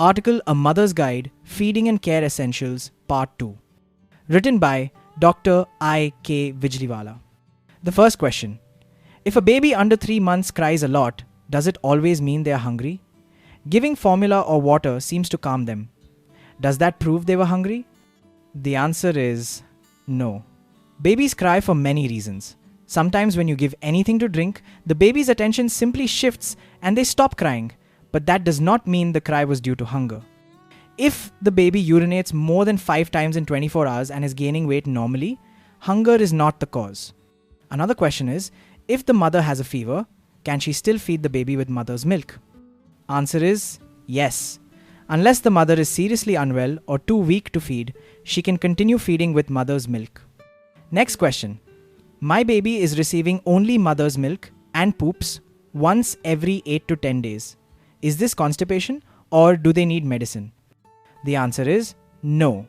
Article A Mother's Guide, Feeding and Care Essentials, Part 2. Written by Dr. I.K. Vijliwala. The first question. If a baby under 3 months cries a lot, does it always mean they are hungry? Giving formula or water seems to calm them. Does that prove they were hungry? The answer is no. Babies cry for many reasons. Sometimes when you give anything to drink, the baby's attention simply shifts and they stop crying, but that does not mean the cry was due to hunger. If the baby urinates more than 5 times in 24 hours and is gaining weight normally, hunger is not the cause. Another question is, if the mother has a fever, can she still feed the baby with mother's milk? Answer is yes. Unless the mother is seriously unwell or too weak to feed, she can continue feeding with mother's milk. Next question. My baby is receiving only mother's milk and poops once every 8 to 10 days. Is this constipation or do they need medicine? The answer is no.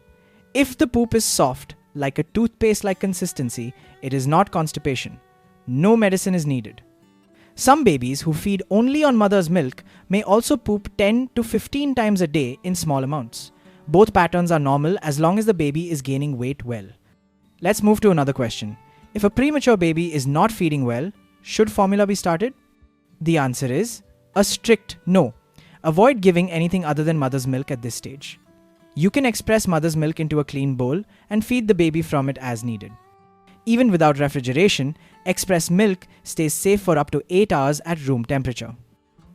If the poop is soft, like a toothpaste-like consistency, it is not constipation. No medicine is needed. Some babies who feed only on mother's milk may also poop 10 to 15 times a day in small amounts. Both patterns are normal as long as the baby is gaining weight well. Let's move to another question. If a premature baby is not feeding well, should formula be started? The answer is a strict no. Avoid giving anything other than mother's milk at this stage. You can express mother's milk into a clean bowl and feed the baby from it as needed. Even without refrigeration, expressed milk stays safe for up to 8 hours at room temperature.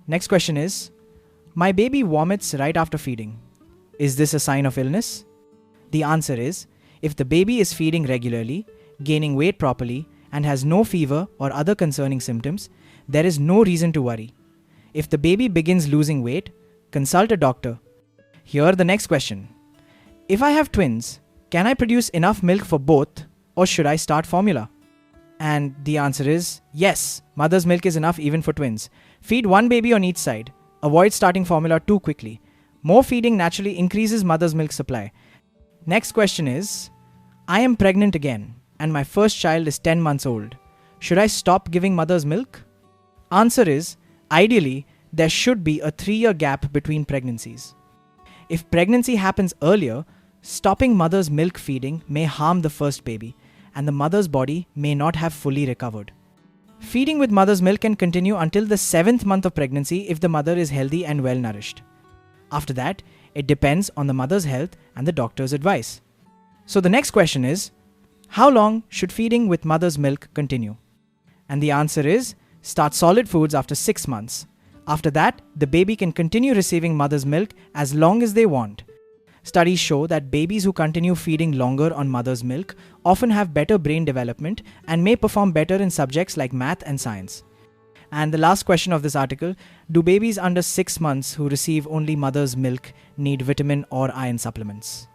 Next question is, my baby vomits right after feeding. Is this a sign of illness? The answer is, if the baby is feeding regularly, gaining weight properly, and has no fever or other concerning symptoms, there is no reason to worry. If the baby begins losing weight, consult a doctor. Here the next question. If I have twins, can I produce enough milk for both or should I start formula? And the answer is yes, mother's milk is enough even for twins. Feed one baby on each side. Avoid starting formula too quickly. More feeding naturally increases mother's milk supply. Next question is, I am pregnant again and my first child is 10 months old. Should I stop giving mother's milk? Answer is, ideally, there should be a 3-year gap between pregnancies. If pregnancy happens earlier, stopping mother's milk feeding may harm the first baby, and the mother's body may not have fully recovered. Feeding with mother's milk can continue until the 7th month of pregnancy if the mother is healthy and well nourished. After that, it depends on the mother's health and the doctor's advice. So the next question is, how long should feeding with mother's milk continue? And the answer is, start solid foods after 6 months. After that, the baby can continue receiving mother's milk as long as they want. Studies show that babies who continue feeding longer on mother's milk often have better brain development and may perform better in subjects like math and science. And the last question of this article, do babies under 6 months who receive only mother's milk need vitamin or iron supplements?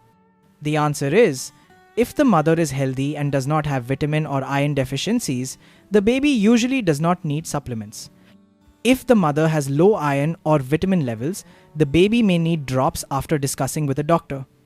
The answer is, if the mother is healthy and does not have vitamin or iron deficiencies, the baby usually does not need supplements. If the mother has low iron or vitamin levels, the baby may need drops after discussing with a doctor.